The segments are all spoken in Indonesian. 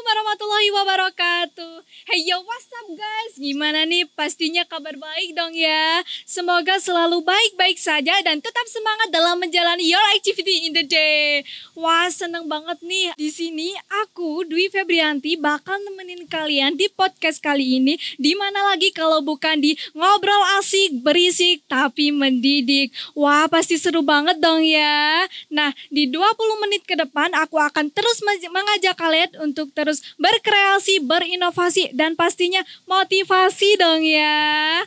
warahmatullahi wabarakatuh. Hey yo, what's up guys? Gimana nih? Pastinya kabar baik dong ya. Semoga selalu baik-baik saja dan tetap semangat dalam menjalani your activity in the day. Wah, seneng banget nih. Di sini aku Dwi Febrianti bakal nemenin kalian di podcast kali ini. Di mana lagi kalau bukan di ngobrol asik, berisik, tapi mendidik. Wah, pasti seru banget dong ya. Nah, di 20 menit ke depan aku akan terus mengajak kalian untuk terus berkreasi, berinovasi, dan pastinya motivasi dong ya.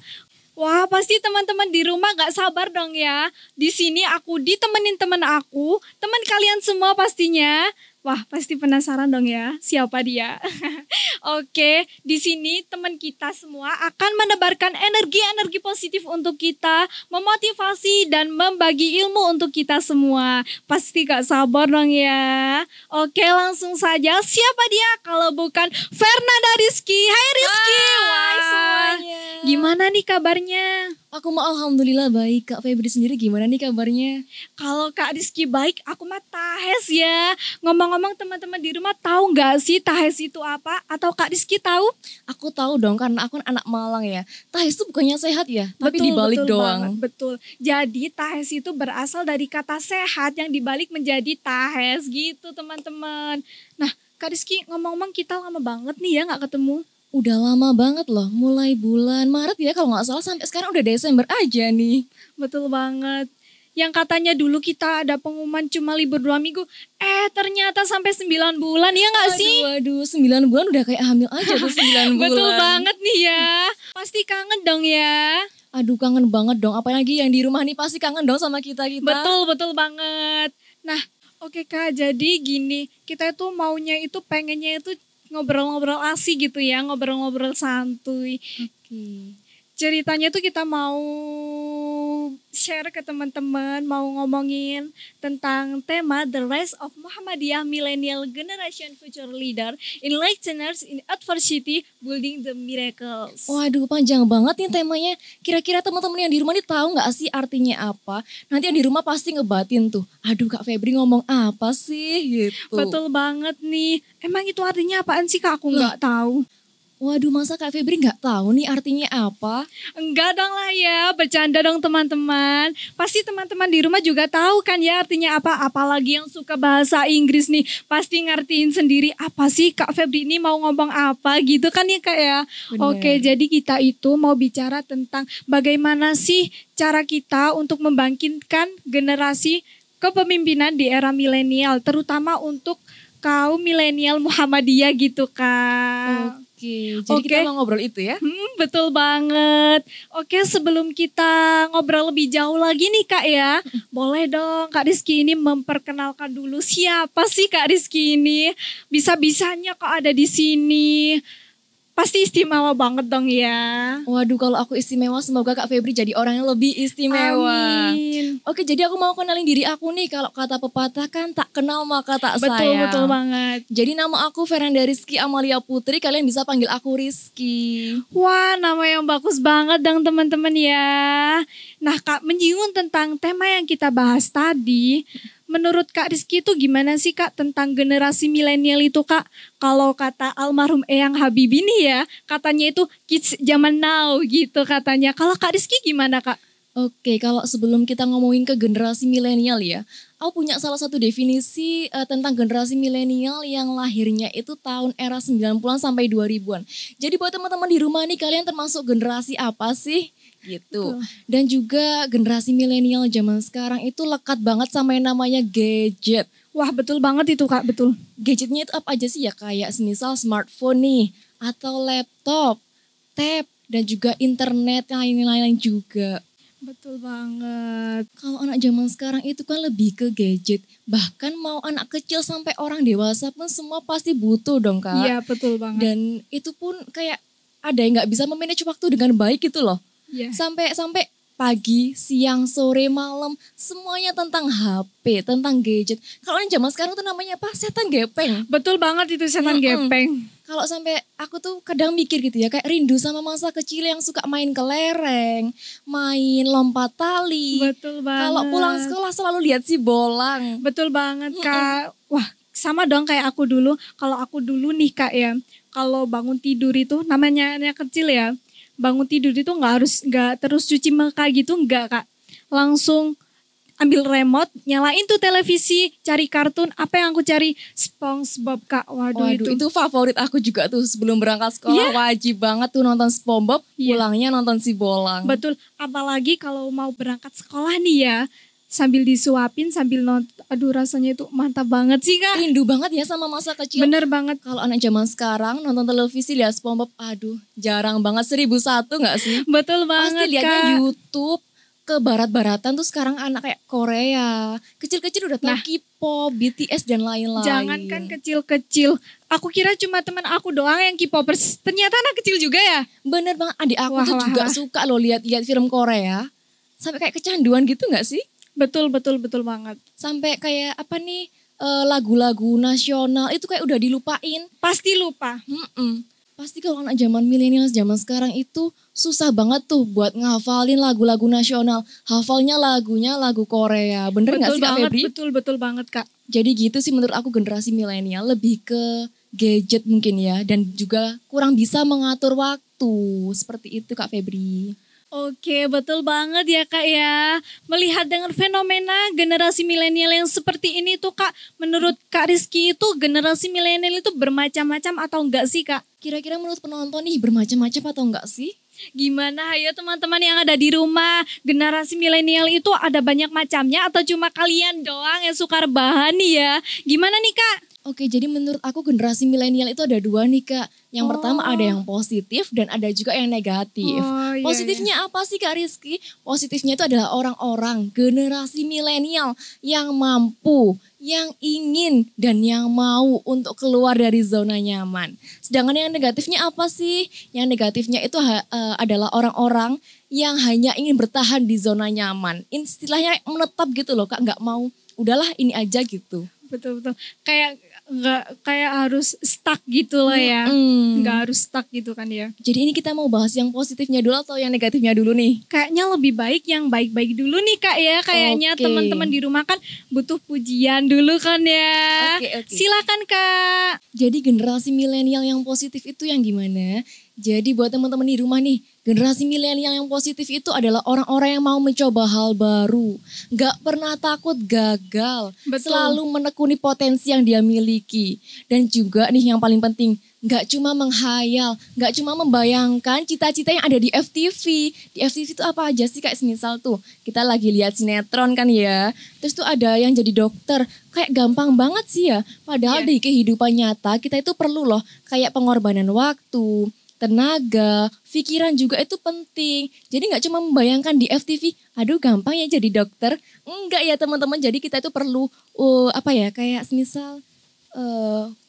Wah, pasti teman-teman di rumah gak sabar dong ya. Di sini aku ditemenin teman aku, teman kalian semua pastinya. Wah, pasti penasaran dong ya, siapa dia? Oke, di sini teman kita semua akan menebarkan energi-energi positif untuk kita, memotivasi dan membagi ilmu untuk kita semua. Pasti gak sabar dong ya. Oke, langsung saja, siapa dia kalau bukan Fernanda Rizky. Hai Rizky. Hai semuanya. Gimana nih kabarnya? Aku mau alhamdulillah baik. Kak Febri sendiri gimana nih kabarnya? Kalau Kak Rizky baik, aku mah tahes ya. Ngomong-ngomong teman-teman di rumah tahu nggak sih tahes itu apa? Atau Kak Rizky tahu? Aku tahu dong karena aku kan anak Malang ya. Tahes itu bukannya sehat ya, tapi Betul, dibalik betul doang. banget, betul. Jadi tahes itu berasal dari kata sehat yang dibalik menjadi tahes gitu teman-teman. Nah Kak Rizky ngomong-ngomong kita lama banget nih ya nggak ketemu. Udah lama banget loh, mulai bulan Maret ya kalau nggak salah sampai sekarang udah Desember aja nih. Betul banget. Yang katanya dulu kita ada pengumuman cuma libur 2 minggu. Ternyata sampai 9 bulan ya gak sih? Waduh, 9 bulan udah kayak hamil aja tuh 9 bulan. Betul banget nih ya. Pasti kangen dong ya. Aduh kangen banget dong, apalagi yang di rumah nih pasti kangen dong sama kita-kita. Betul banget. Nah oke Kak, jadi gini. Kita itu maunya itu pengennya itu ngobrol-ngobrol asik gitu ya. Ngobrol-ngobrol santuy. Oke. Ceritanya tuh kita mau share ke teman-teman, mau ngomongin tentang tema The Rise of Muhammadiyah Millennial Generation Future Leader, Enlighteners in Adversity, Building the Miracles. Waduh panjang banget nih temanya. Kira-kira teman-teman yang di rumah nih tahu nggak sih artinya apa? Nanti yang di rumah pasti ngebatin tuh. Aduh Kak Febri ngomong apa sih gitu. Betul banget nih. Emang itu artinya apaan sih Kak? Aku nggak tahu. Waduh masa Kak Febri nggak tahu nih artinya apa? Enggak dong lah ya, bercanda dong teman-teman. Pasti teman-teman di rumah juga tahu kan ya artinya apa. Apalagi yang suka bahasa Inggris nih, pasti ngertiin sendiri apa sih Kak Febri ini mau ngomong apa gitu kan ya Kak ya. Bener. Oke, jadi kita itu mau bicara tentang bagaimana sih cara kita untuk membangkitkan generasi kepemimpinan di era milenial. Terutama untuk kaum milenial Muhammadiyah gitu Kak. Jadi kita mau ngobrol itu ya? Betul banget. Oke, sebelum kita ngobrol lebih jauh lagi nih Kak ya, boleh dong Kak Rizky ini memperkenalkan dulu siapa sih Kak Rizky ini? Bisa-bisanya kok ada di sini. Pasti istimewa banget dong ya. Waduh kalau aku istimewa semoga Kak Febri jadi orang yang lebih istimewa. Amin. Oke jadi aku mau kenalin diri aku nih. Kalau kata pepatah kan tak kenal maka tak sayang. Betul banget. Jadi nama aku Fernanda Rizky Amalia Putri. Kalian bisa panggil aku Rizky. Wah nama yang bagus banget dong teman-teman ya. Nah Kak menyinggung tentang tema yang kita bahas tadi. Menurut Kak Rizky itu gimana sih Kak tentang generasi milenial itu Kak? Kalau kata almarhum Eyang Habibie nih ya, katanya itu kids zaman now gitu katanya. Kalau Kak Rizky gimana Kak? Oke, kalau sebelum kita ngomongin ke generasi milenial ya, aku punya salah satu definisi tentang generasi milenial yang lahirnya itu tahun era 90-an sampai 2000-an. Jadi buat teman-teman di rumah nih, kalian termasuk generasi apa sih? Gitu. Dan juga generasi milenial zaman sekarang itu lekat banget sama yang namanya gadget. Wah betul banget itu Kak, betul. Gadgetnya itu apa aja sih ya? Kayak semisal smartphone nih, atau laptop, tab, dan juga internet yang lain-lain juga. Betul banget. Kalau anak zaman sekarang itu kan lebih ke gadget. Bahkan mau anak kecil sampai orang dewasa pun semua pasti butuh dong Kak. Iya betul banget. Dan itu pun kayak ada yang gak bisa memanage waktu dengan baik gitu loh. Iya. Sampai pagi, siang, sore, malam, semuanya tentang HP, tentang gadget. Kalau yang zaman sekarang tuh namanya apa? Setan gepeng. Betul banget itu setan gepeng. Kalau sampai aku tuh kadang mikir gitu ya, kayak rindu sama masa kecil yang suka main kelereng, main lompat tali. Betul banget. Kalau pulang sekolah selalu lihat si bolang. Betul banget Kak. Wah sama dong kayak aku dulu. Kalau aku dulu nih Kak ya, kalau bangun tidur itu namanya anak kecil ya, bangun tidur itu nggak terus cuci muka gitu, nggak Kak. Langsung ambil remote, nyalain tuh televisi, cari kartun. Apa yang aku cari? SpongeBob Kak. Waduh, itu favorit aku juga tuh sebelum berangkat sekolah wajib banget tuh nonton SpongeBob, pulangnya nonton si Bolang. Betul, apalagi kalau mau berangkat sekolah nih ya, sambil disuapin, sambil nonton, aduh rasanya itu mantap banget sih Kak. Rindu banget ya sama masa kecil. Bener banget. Kalau anak zaman sekarang nonton televisi lihat SpongeBob, aduh jarang banget, 1001 gak sih? Betul banget Pasti lihatnya Kak. YouTube, ke barat-baratan tuh sekarang anak kayak Korea. Kecil-kecil udah tahu K-pop, BTS dan lain-lain. Jangankan kecil-kecil, aku kira cuma teman aku doang yang K-popers. Ternyata anak kecil juga ya. Bener banget, adik aku tuh juga suka loh lihat-lihat film Korea. Sampai kayak kecanduan gitu gak sih? Betul banget. Sampai kayak apa nih, lagu-lagu nasional itu kayak udah dilupain. Pasti lupa. Pasti kalau anak zaman milenial zaman sekarang itu susah banget tuh buat ngafalin lagu-lagu nasional. Hafalnya lagunya lagu Korea. Bener gak sih Kak Febri? Betul banget Kak. Jadi gitu sih menurut aku generasi milenial lebih ke gadget mungkin ya. Dan juga kurang bisa mengatur waktu. Seperti itu Kak Febri. Oke, betul banget ya Kak ya. Melihat dengan fenomena generasi milenial yang seperti ini tuh Kak, menurut Kak Rizky itu generasi milenial itu bermacam-macam atau enggak sih Kak? Kira-kira menurut penonton nih bermacam-macam atau enggak sih? Gimana ayo teman-teman yang ada di rumah, generasi milenial itu ada banyak macamnya atau cuma kalian doang yang suka rebahan nih ya? Gimana nih Kak? Oke, jadi menurut aku generasi milenial itu ada dua nih Kak. Yang pertama ada yang positif dan ada juga yang negatif. Positifnya apa sih Kak Rizky? Positifnya itu adalah orang-orang generasi milenial yang mampu, yang ingin dan yang mau untuk keluar dari zona nyaman. Sedangkan yang negatifnya apa sih? Yang negatifnya itu adalah orang-orang yang hanya ingin bertahan di zona nyaman. Istilahnya menetap gitu loh Kak, nggak mau udahlah ini aja gitu. Betul. Kayak harus stuck gitu loh ya. Nggak harus stuck gitu kan ya. Jadi ini kita mau bahas yang positifnya dulu atau yang negatifnya dulu nih? Kayaknya lebih baik yang baik-baik dulu nih Kak ya. Kayaknya teman-teman di rumah kan butuh pujian dulu kan ya. Silakan Kak. Jadi generasi milenial yang positif itu yang gimana? Jadi buat teman-teman di rumah nih, generasi milenial yang positif itu adalah orang-orang yang mau mencoba hal baru. Gak pernah takut gagal. Betul. Selalu menekuni potensi yang dia miliki. Dan juga nih yang paling penting, gak cuma menghayal, gak cuma membayangkan cita-cita yang ada di FTV. Di FTV itu apa aja sih kayak semisal tuh, kita lagi lihat sinetron kan ya. Terus tuh ada yang jadi dokter, kayak gampang banget sih ya. Padahal di kehidupan nyata kita itu perlu loh kayak pengorbanan waktu, tenaga, pikiran juga itu penting. Jadi gak cuma membayangkan di FTV, aduh gampang ya jadi dokter. Enggak ya teman-teman, jadi kita itu perlu kayak semisal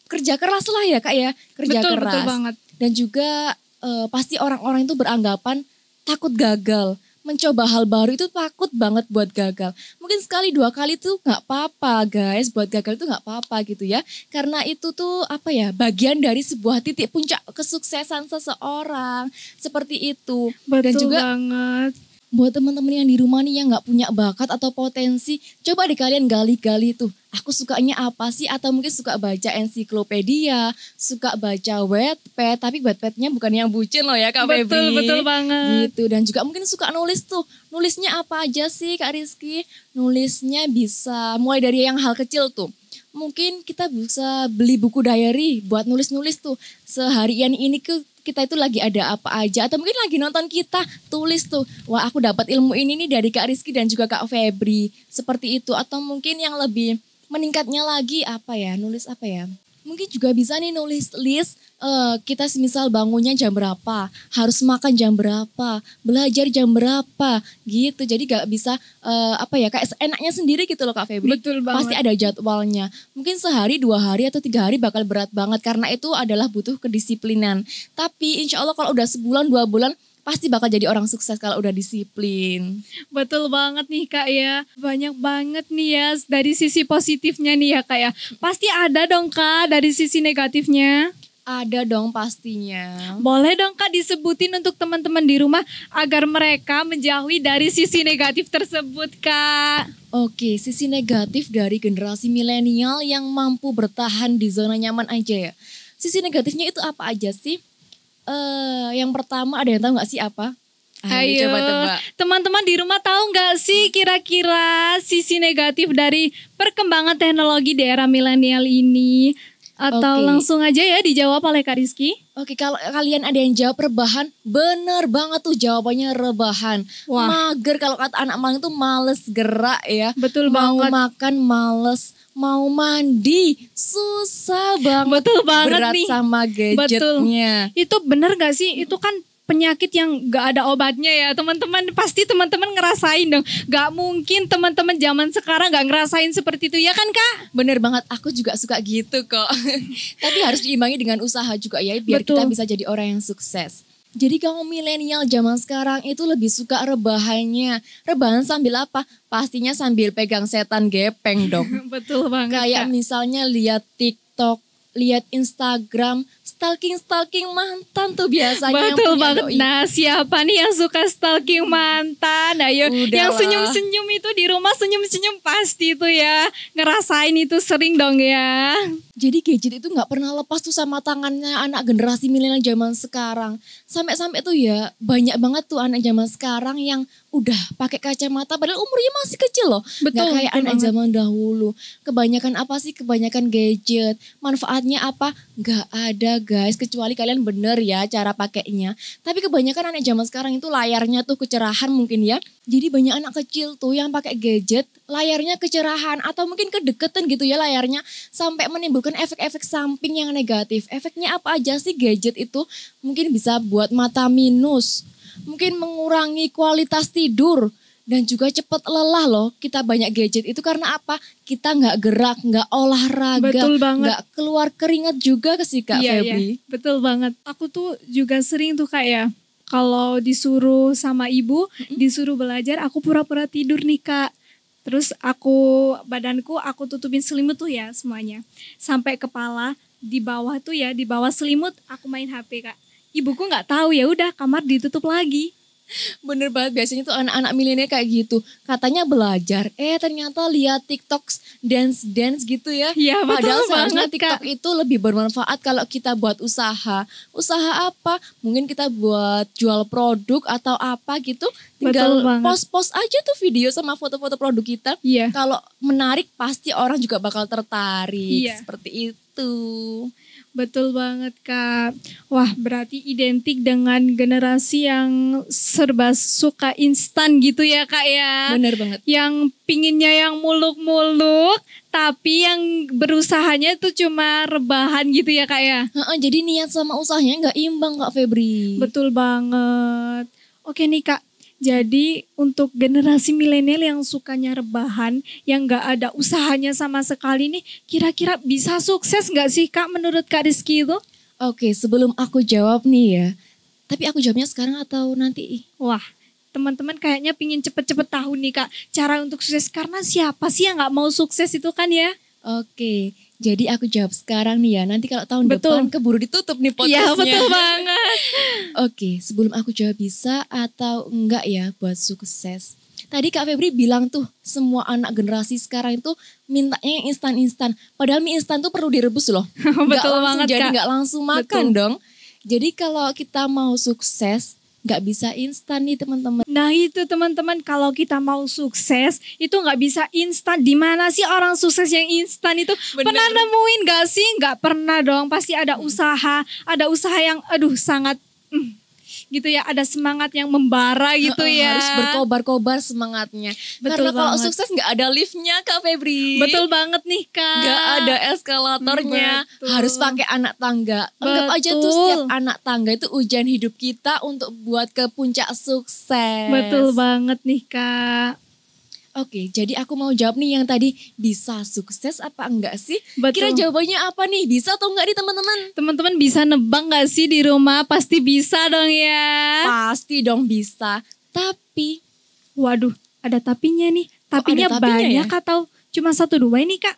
kerja keras lah ya Kak ya. Kerja keras. Betul banget. Dan juga pasti orang-orang itu beranggapan takut gagal. Mencoba hal baru itu takut banget buat gagal. Mungkin sekali dua kali tuh gak apa-apa guys. Buat gagal itu gak apa-apa gitu ya. Karena itu tuh bagian dari sebuah titik puncak kesuksesan seseorang. Seperti itu. Betul dan juga banget. Buat teman-teman yang di rumah nih yang gak punya bakat atau potensi, coba deh kalian gali-gali tuh. Aku sukanya apa sih? Atau mungkin suka baca ensiklopedia, suka baca Wattpad, tapi Wattpadnya bukan yang bucin loh ya Kak Febri. Betul banget. Gitu, dan juga mungkin suka nulis tuh. Nulisnya apa aja sih Kak Rizky? Nulisnya bisa mulai dari yang hal kecil tuh. Mungkin kita bisa beli buku diary buat nulis-nulis tuh. Seharian ini kita itu lagi ada apa aja. Atau mungkin lagi nonton kita, tulis tuh. Wah aku dapat ilmu ini nih dari Kak Rizky dan juga Kak Febri. Seperti itu. Atau mungkin yang lebih meningkatnya lagi nulis apa ya. Mungkin juga bisa nih nulis list kita semisal bangunnya jam berapa, harus makan jam berapa, belajar jam berapa gitu. Jadi gak bisa kayak enaknya sendiri gitu loh Kak Febri. Betul banget. Pasti ada jadwalnya. Mungkin sehari, 2 hari atau 3 hari bakal berat banget karena itu adalah butuh kedisiplinan. Tapi insya Allah kalau udah sebulan 2 bulan pasti bakal jadi orang sukses kalau udah disiplin. Betul banget nih Kak ya. Banyak banget nih ya dari sisi positifnya nih ya Kak ya. Pasti ada dong Kak dari sisi negatifnya. Ada dong pastinya. Boleh dong Kak disebutin untuk teman-teman di rumah agar mereka menjauhi dari sisi negatif tersebut Kak. Oke, sisi negatif dari generasi milenial yang mampu bertahan di zona nyaman aja ya. Sisi negatifnya itu apa aja sih? Yang pertama ada yang tahu nggak sih apa? Ayo, coba tebak. teman-teman di rumah tahu nggak sih kira-kira sisi negatif dari perkembangan teknologi di era milenial ini? Atau Oke. langsung aja ya dijawab oleh Kak Rizky? Oke, kalau kalian ada yang jawab rebahan, bener banget tuh jawabannya rebahan. Wah. Mager, kalau kata anak Malang tuh males gerak ya. Betul mau banget. makan males, mau mandi susah banget. Betul banget berat nih. sama gadgetnya. Itu bener gak sih? Itu kan penyakit yang gak ada obatnya ya teman-teman. Pasti teman-teman ngerasain dong. Gak mungkin teman-teman zaman sekarang gak ngerasain seperti itu ya kan Kak? Bener banget, aku juga suka gitu kok. Tapi harus diimbangi dengan usaha juga ya, biar Betul. kita bisa jadi orang yang sukses. Jadi kamu milenial zaman sekarang itu lebih suka rebahannya. Rebahan sambil apa? Pastinya sambil pegang setan gepeng dong. Betul banget Kayak Kak. misalnya lihat TikTok, lihat Instagram, stalking mantan tuh biasanya. Betul yang punya banget. doi. Nah siapa nih yang suka stalking mantan? Ayo Udahlah. yang senyum-senyum itu di rumah senyum-senyum pasti tuh ya. Ngerasain itu sering dong ya. Jadi gadget itu nggak pernah lepas tuh sama tangannya anak generasi milenial zaman sekarang. Sampai-sampai tuh ya banyak banget tuh anak zaman sekarang yang udah pakai kacamata padahal umurnya masih kecil loh. Betul, Nggak kayak betul anak banget. zaman dahulu. Kebanyakan apa sih? Kebanyakan gadget. Manfaatnya apa? Nggak ada guys. Kecuali kalian bener ya cara pakainya. Tapi kebanyakan anak zaman sekarang itu layarnya tuh kecerahan mungkin ya. Jadi banyak anak kecil tuh yang pakai gadget, layarnya kecerahan atau mungkin kedeketan gitu ya layarnya sampai menimbulkan efek-efek samping yang negatif. Efeknya apa aja sih gadget itu? Mungkin bisa buat mata minus, mungkin mengurangi kualitas tidur dan juga cepat lelah loh. Kita banyak gadget itu karena apa? Kita nggak gerak, nggak olahraga, Betul banget. nggak keluar keringat juga ke si Kak Febri. Iya, betul banget. Aku tuh juga sering tuh Kak ya. Kalau disuruh sama ibu, disuruh belajar, aku pura-pura tidur nih Kak. Terus badanku aku tutupin selimut tuh ya semuanya. Sampai kepala, di bawah tuh ya, di bawah selimut aku main HP Kak. Ibuku nggak tahu, ya udah kamar ditutup lagi. Bener banget, biasanya tuh anak-anak milenial kayak gitu. Katanya belajar, ternyata lihat TikTok dance gitu ya. Iya, betul Padahal seharusnya banget, TikTok Kak. itu lebih bermanfaat kalau kita buat usaha. Usaha apa? Mungkin kita buat jual produk atau apa gitu. Tinggal Betul banget. post-post aja tuh video sama foto-foto produk kita. Iya. Kalau menarik pasti orang juga bakal tertarik. Iya. Seperti itu. Betul banget Kak. Wah berarti identik dengan generasi yang serba suka instan gitu ya Kak ya. Bener banget. Yang pinginnya yang muluk-muluk tapi yang berusahanya itu cuma rebahan gitu ya Kak ya. Jadi niat sama usahanya nggak imbang Kak Febri. Betul banget. Oke nih Kak. Jadi untuk generasi milenial yang sukanya rebahan, yang gak ada usahanya sama sekali nih, kira-kira bisa sukses gak sih Kak menurut Kak Rizky itu? Oke, sebelum aku jawab nih ya. Tapi aku jawabnya sekarang atau nanti? Wah, teman-teman kayaknya pingin cepet-cepet tahu nih Kak, cara untuk sukses. Karena siapa sih yang gak mau sukses itu kan ya? Oke, jadi aku jawab sekarang nih ya. Nanti kalau tahun Betul. depan keburu ditutup nih Iya podcastnya. betul banget. Oke, sebelum aku jawab bisa atau enggak ya buat sukses. Tadi Kak Febri bilang tuh semua anak generasi sekarang itu mintanya yang instan-instan. Padahal mie instan tuh perlu direbus loh. Nggak Betul langsung banget jadi Kak. nggak langsung makan Betul. dong. Jadi kalau kita mau sukses nggak bisa instan nih teman-teman. Nah itu teman-teman, kalau kita mau sukses itu nggak bisa instan. Di mana sih orang sukses yang instan itu? Bener. Pernah nemuin gak sih? Nggak pernah dong. Pasti ada usaha yang sangat gitu ya. Ada semangat yang membara gitu ya. Harus berkobar-kobar semangatnya. Betul Karena kalau banget. sukses nggak ada liftnya Kak Febri. Betul banget nih Kak. Nggak ada eskalatornya. Betul. Harus pakai anak tangga. Anggap aja tuh Betul. setiap anak tangga itu ujian hidup kita untuk buat ke puncak sukses. Betul banget nih Kak. Oke, jadi aku mau jawab nih yang tadi bisa sukses apa enggak sih? Betul. Kira jawabannya apa nih? Bisa atau enggak nih teman-teman? Teman-teman bisa nebak gak sih di rumah? Pasti bisa dong ya. Pasti dong bisa. Tapi Waduh, ada tapinya nih. Kok Tapinya ada tapinya banyak ya? atau cuma 1 2 ini Kak?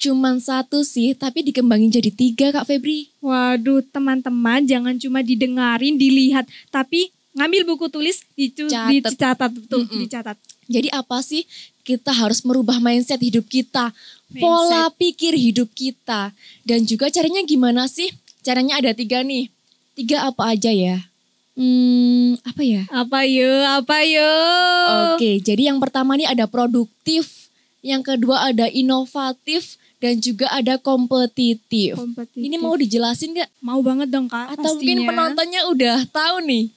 cuman satu sih, tapi dikembangin jadi 3 Kak Febri. Waduh, teman-teman jangan cuma didengarin, dilihat, tapi ngambil buku tulis, dicatat betul, dicatat. Jadi apa sih? Kita harus merubah mindset hidup kita, pola pikir hidup kita. Dan juga caranya gimana sih? Caranya ada 3 nih. 3 apa aja ya? Apa ya? Apa yuk? Oke, jadi yang pertama nih ada produktif. Yang kedua ada inovatif. Dan juga ada kompetitif. Ini mau dijelasin gak? Mau banget dong Kak. Atau mungkin penontonnya udah tahu nih?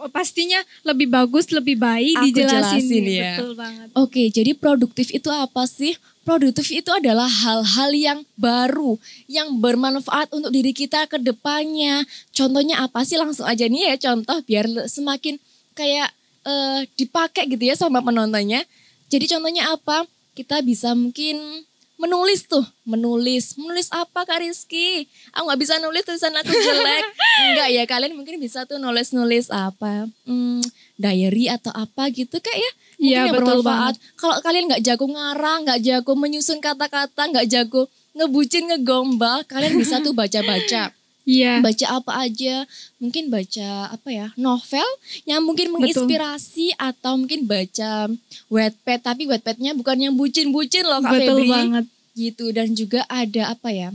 Pastinya lebih bagus, lebih baik Aku dijelasin ya. Betul banget. Oke, jadi produktif itu apa sih? Produktif itu adalah hal-hal yang baru, yang bermanfaat untuk diri kita ke depannya. Contohnya apa sih? Langsung aja nih ya contoh biar semakin kayak dipakai gitu ya sama penontonnya. Jadi contohnya apa? Kita bisa mungkin menulis apa Kak Rizky? Aku gak bisa nulis, tulisan aku jelek. Enggak ya, kalian mungkin bisa tuh nulis apa, diary atau apa gitu Kak ya. Mungkin yang bermanfaat. Kalau kalian gak jago ngarang, gak jago menyusun kata-kata, gak jago ngebucin, ngegombal, kalian bisa tuh baca-baca. Iya. Baca apa aja, mungkin baca apa ya, novel yang mungkin menginspirasi. Atau mungkin baca Wattpad, tapi Wattpadnya bukan yang bucin-bucin loh Kak Febri. Betul banget. Gitu, dan juga ada apa ya,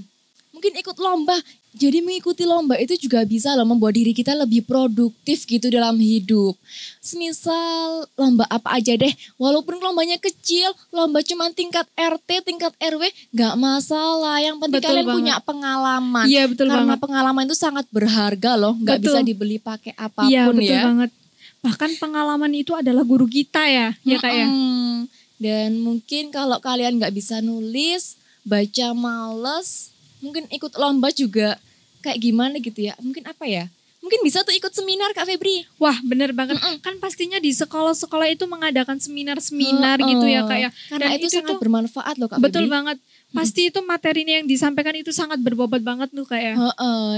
mungkin ikut lomba. Jadi mengikuti lomba itu juga bisa loh membuat diri kita lebih produktif gitu dalam hidup. Semisal lomba apa aja deh, walaupun lombanya kecil, lomba cuma tingkat RT, tingkat RW, gak masalah. Yang penting kalian punya pengalaman. Iya betul Karena banget. pengalaman itu sangat berharga loh, gak bisa dibeli pakai apapun ya. Iya betul ya. banget. Bahkan pengalaman itu adalah guru kita ya Kak ya. Dan mungkin kalau kalian gak bisa nulis, baca males, mungkin ikut lomba juga kayak gimana gitu ya. Mungkin apa ya? Mungkin bisa tuh ikut seminar Kak Febri. Wah bener banget. Kan pastinya di sekolah-sekolah itu mengadakan seminar-seminar gitu ya Kak ya. Karena Dan itu sangat bermanfaat loh Kak betul Febri. banget. Pasti itu materinya yang disampaikan itu sangat berbobot banget tuh Kak ya.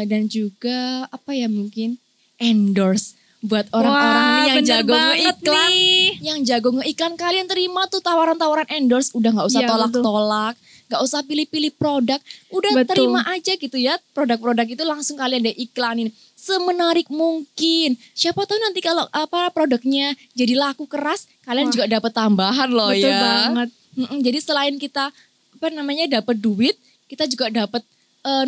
Dan juga apa ya, mungkin endorse. Buat orang-orang nih yang jago ngeiklan. Yang jago ngeiklan, kalian terima tuh tawaran-tawaran endorse. Udah gak usah tolak-tolak. Gak usah pilih-pilih produk, udah terima aja gitu ya. Produk-produk itu langsung kalian deh iklanin semenarik mungkin. Siapa tahu nanti kalau produknya jadi laku keras, kalian juga dapat tambahan loh. Betul ya. Banget. Jadi selain kita dapat duit, kita juga dapat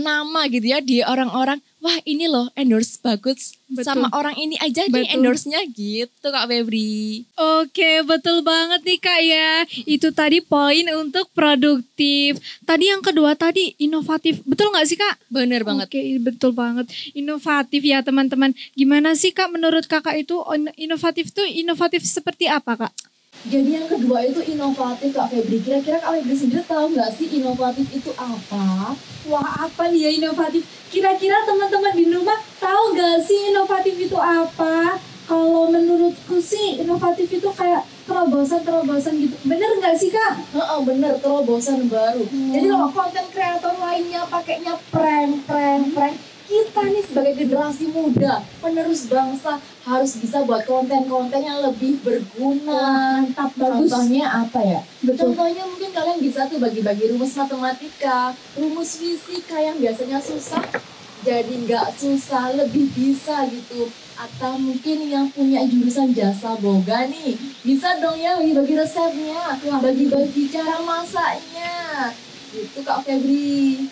nama gitu ya di orang-orang. Wah ini loh endorse bagus. Sama orang ini aja nih endorse-nya gitu Kak Febri. Oke betul banget nih Kak ya. Itu tadi poin untuk produktif. Tadi yang kedua tadi inovatif. Betul gak sih Kak? Bener banget. Oke betul banget. Inovatif ya teman-teman. Gimana sih Kak menurut Kakak itu inovatif seperti apa Kak? Jadi yang kedua itu inovatif Kak Febri. Kira-kira Kak Febri sendiri tahu nggak sih inovatif itu apa? Wah apa nih ya inovatif? Kira-kira teman-teman di rumah tahu nggak sih inovatif itu apa? Kalau menurutku sih inovatif itu kayak terobosan gitu. Bener nggak sih Kak? Bener, terobosan baru. Jadi kalau konten kreator lainnya pakainya prank. Kita nih sebagai generasi muda, penerus bangsa harus bisa buat konten-konten yang lebih berguna. Mantap, bagus. Contohnya apa ya? Betul. Contohnya mungkin kalian bisa tuh bagi-bagi rumus matematika, rumus fisika yang biasanya susah, jadi nggak susah, lebih bisa gitu. Atau mungkin yang punya jurusan jasa boga nih, bisa dong ya bagi-bagi resepnya, bagi-bagi cara masaknya. Gitu Kak Febri.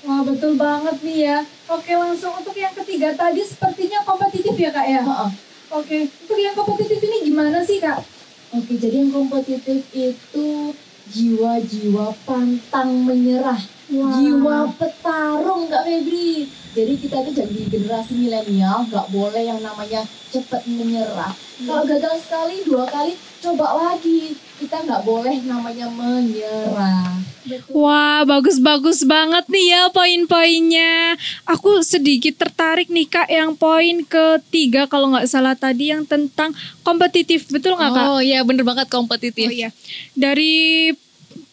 Wah betul banget nih ya. Oke langsung untuk yang ketiga tadi sepertinya kompetitif ya Kak ya? Oke, untuk yang kompetitif ini gimana sih Kak? Oke, jadi yang kompetitif itu jiwa-jiwa pantang menyerah. Jiwa petarung Kak Febri. Jadi kita itu jadi generasi milenial gak boleh yang namanya cepat menyerah. Kalau gagal sekali, 2 kali, coba lagi. Kita gak boleh namanya menyerah. Wah bagus-bagus banget nih ya poin-poinnya. Aku sedikit tertarik nih Kak yang poin ketiga kalau nggak salah tadi yang tentang kompetitif. Betul nggak Kak? Oh iya bener banget kompetitif. Oh iya. Dari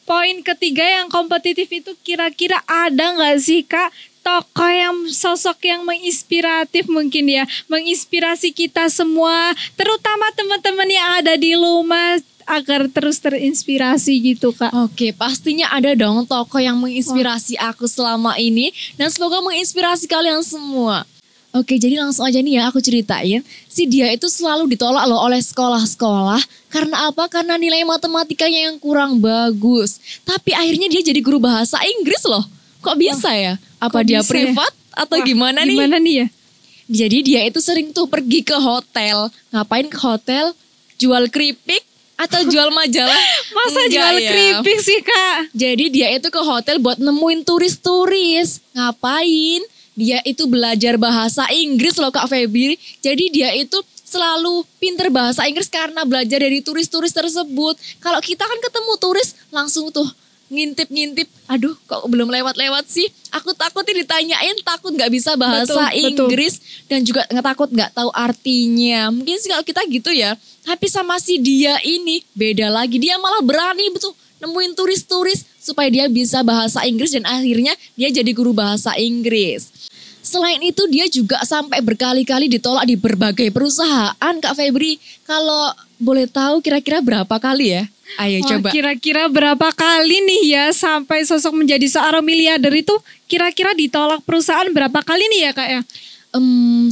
poin ketiga yang kompetitif itu kira-kira ada nggak sih Kak tokoh yang sosok yang menginspiratif mungkin ya, menginspirasi kita semua, terutama teman-teman yang ada di rumah agar terus terinspirasi gitu Kak? Oke, pastinya ada dong tokoh yang menginspirasi aku selama ini dan semoga menginspirasi kalian semua. Oke, jadi langsung aja nih ya aku ceritain. Si dia itu selalu ditolak loh oleh sekolah-sekolah. Karena apa? Karena nilai matematikanya yang kurang bagus. Tapi akhirnya dia jadi guru bahasa Inggris loh. Kok bisa ya? Apa dia privat atau gimana nih? Gimana nih ya? Jadi dia itu sering tuh pergi ke hotel. Ngapain ke hotel? Jual keripik atau jual majalah? Masa Enggak jual ya. keripik sih Kak? Jadi dia itu ke hotel buat nemuin turis-turis. Ngapain? Dia itu belajar bahasa Inggris loh Kak Febri. Jadi dia itu selalu pinter bahasa Inggris karena belajar dari turis-turis tersebut. Kalau kita kan ketemu turis langsung tuh ngintip-ngintip, aduh kok belum lewat-lewat sih. Aku takutnya ditanyain, takut gak bisa bahasa Inggris. Dan juga takut gak tahu artinya. Mungkin sih kalau kita gitu ya. Tapi sama si dia ini beda lagi. Dia malah berani betul nemuin turis-turis supaya dia bisa bahasa Inggris. Dan akhirnya dia jadi guru bahasa Inggris. Selain itu dia juga sampai berkali-kali ditolak di berbagai perusahaan Kak Febri. Kalau boleh tahu kira-kira berapa kali ya? Ayo coba. Kira-kira berapa kali nih ya sampai sosok menjadi seorang miliarder itu kira-kira ditolak perusahaan berapa kali nih ya Kak ya?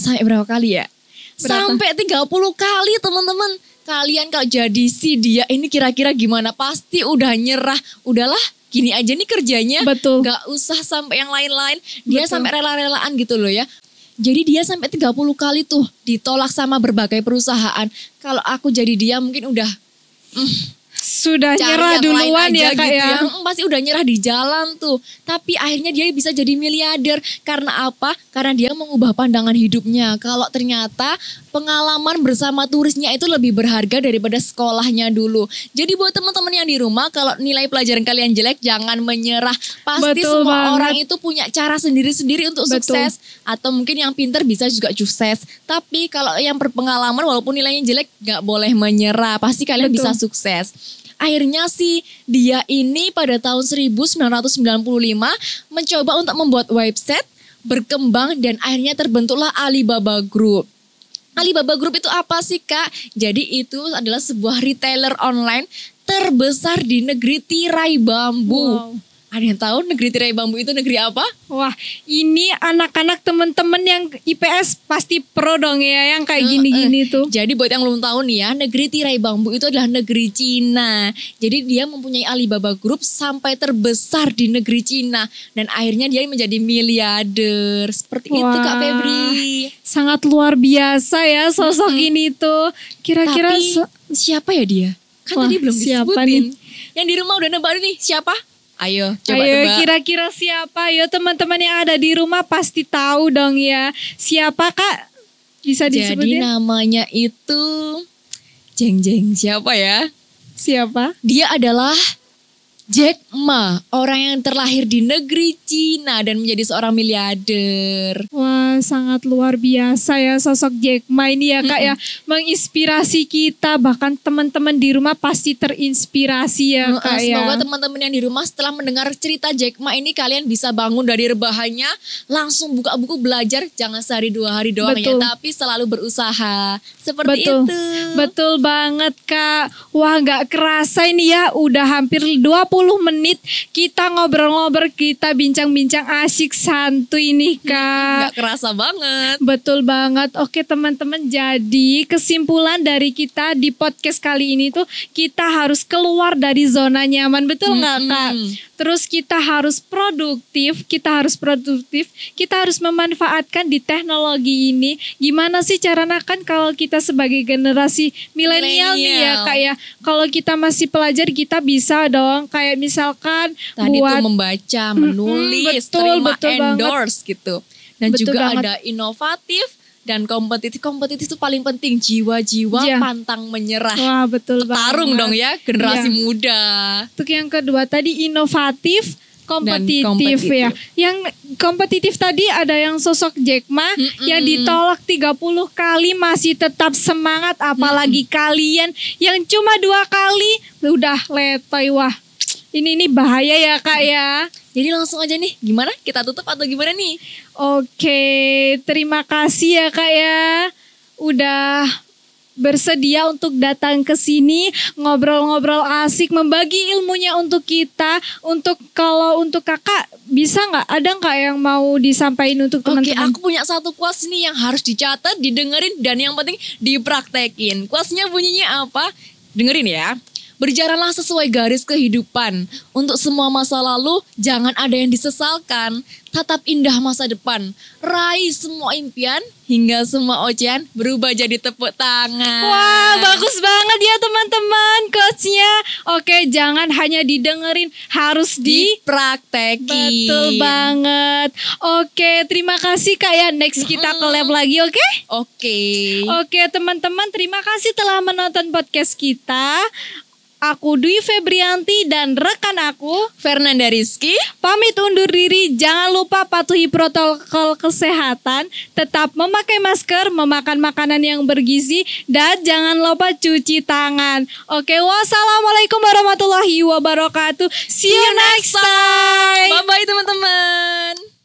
Sampai berapa kali ya? Berapa? Sampai 30 kali teman-teman. Kalian kalau jadi si dia ini kira-kira gimana? Pasti udah nyerah. Udahlah gini aja nih kerjanya. Betul. Gak usah sampai yang lain-lain. Dia Betul. sampai rela-relaan gitu loh ya. Jadi dia sampai 30 kali tuh ditolak sama berbagai perusahaan. Kalau aku jadi dia mungkin udah Sudah cari nyerah yang duluan lain aja ya Kak gitu ya? Pasti udah nyerah di jalan tuh. Tapi akhirnya dia bisa jadi miliarder. Karena apa? Karena dia mengubah pandangan hidupnya. Kalau ternyata pengalaman bersama turisnya itu lebih berharga daripada sekolahnya dulu. Jadi buat teman-teman yang di rumah, kalau nilai pelajaran kalian jelek jangan menyerah. Pasti Betul semua banget. orang itu punya cara sendiri-sendiri untuk Betul. sukses. Atau mungkin yang pinter bisa juga sukses. Tapi kalau yang berpengalaman walaupun nilainya jelek gak boleh menyerah. Pasti kalian Betul. bisa sukses. Akhirnya sih dia ini pada tahun 1995 mencoba untuk membuat website, berkembang dan akhirnya terbentuklah Alibaba Group. Alibaba Group itu apa sih Kak? Jadi itu adalah sebuah retailer online terbesar di negeri tirai bambu. Wow. Ada yang tahu negeri tirai bambu itu negeri apa? Wah, ini anak-anak temen-temen yang IPS pasti pro dong ya, yang kayak gini-gini tuh. Jadi buat yang belum tahu nih ya, negeri tirai bambu itu adalah negeri Cina. Jadi dia mempunyai Alibaba Group sampai terbesar di negeri Cina. Dan akhirnya dia menjadi miliarder. Seperti itu Kak Wah, Febri. Sangat luar biasa ya sosok ini tuh. Kira-kira Tapi siapa ya dia? Kan Wah, tadi belum siapa disebutin. nih? Yang di rumah udah nebak nih, siapa? Ayo coba Ayo tebak. kira-kira siapa? Ayo teman-teman yang ada di rumah pasti tahu dong ya. Siapa Kak? Bisa Jadi disebutin? namanya itu Jeng Jeng, siapa ya? Siapa? Dia adalah Jack Ma, orang yang terlahir di negeri Cina dan menjadi seorang miliarder. Wah, sangat luar biasa ya sosok Jack Ma ini ya Kak ya. Menginspirasi kita, bahkan teman-teman di rumah pasti terinspirasi ya Kak ya. Semoga teman-teman yang di rumah setelah mendengar cerita Jack Ma ini kalian bisa bangun dari rebahannya, langsung buka buku belajar, jangan sehari 2 hari doang Betul. ya, tapi selalu berusaha. Seperti Betul, itu. betul banget Kak. Wah gak kerasa ini ya, udah hampir 20 menit kita ngobrol-ngobrol, kita bincang-bincang asyik santuy nih Kak. Gak kerasa banget. Betul banget. Oke teman-teman, jadi kesimpulan dari kita di podcast kali ini tuh kita harus keluar dari zona nyaman, betul nggak Kak? Terus kita harus produktif, kita harus memanfaatkan di teknologi ini. Gimana sih caranya kan kalau kita sebagai generasi milenial nih ya Kak ya. Kalau kita masih pelajar kita bisa dong kayak misalkan Tadi buat tuh membaca, menulis, betul, terima betul banget. endorse gitu. Dan Betul juga banget. ada inovatif dan kompetitif. Kompetitif itu paling penting, jiwa-jiwa Iya. pantang menyerah. wah betul Tarung banget. dong ya generasi Iya. muda. Untuk yang kedua tadi inovatif, kompetitif kompetitif. ya. Yang kompetitif tadi ada yang sosok Jack Ma yang ditolak 30 kali masih tetap semangat, apalagi kalian yang cuma 2 kali udah letoy. Wah, ini bahaya ya Kak ya. Jadi langsung aja nih, gimana? Kita tutup atau gimana nih? Oke, terima kasih ya Kak ya. Udah bersedia untuk datang ke sini, ngobrol-ngobrol asik, membagi ilmunya untuk kita. Kalau untuk kakak, bisa nggak? Ada nggak yang mau disampaikan untuk Oke, teman-teman? aku punya satu quotes nih yang harus dicatat, didengerin, dan yang penting dipraktekin. Quotesnya bunyinya apa? Dengerin ya. Berjalanlah sesuai garis kehidupan. Untuk semua masa lalu, jangan ada yang disesalkan. Tatap indah masa depan. Raih semua impian, hingga semua ocehan berubah jadi tepuk tangan. Wah, bagus banget ya teman-teman quotes-nya. Oke, jangan hanya didengerin, harus Dipraktekin. Betul banget. Oke, terima kasih Kak ya. Next kita collab lagi, oke? Oke. Oke, teman-teman, terima kasih telah menonton podcast kita. Aku Dwi Febrianti dan rekan aku Fernanda Rizky. pamit undur diri. Jangan lupa patuhi protokol kesehatan, tetap memakai masker, memakan makanan yang bergizi, dan jangan lupa cuci tangan. Oke, wassalamualaikum warahmatullahi wabarakatuh. See you next time. Bye-bye teman-teman.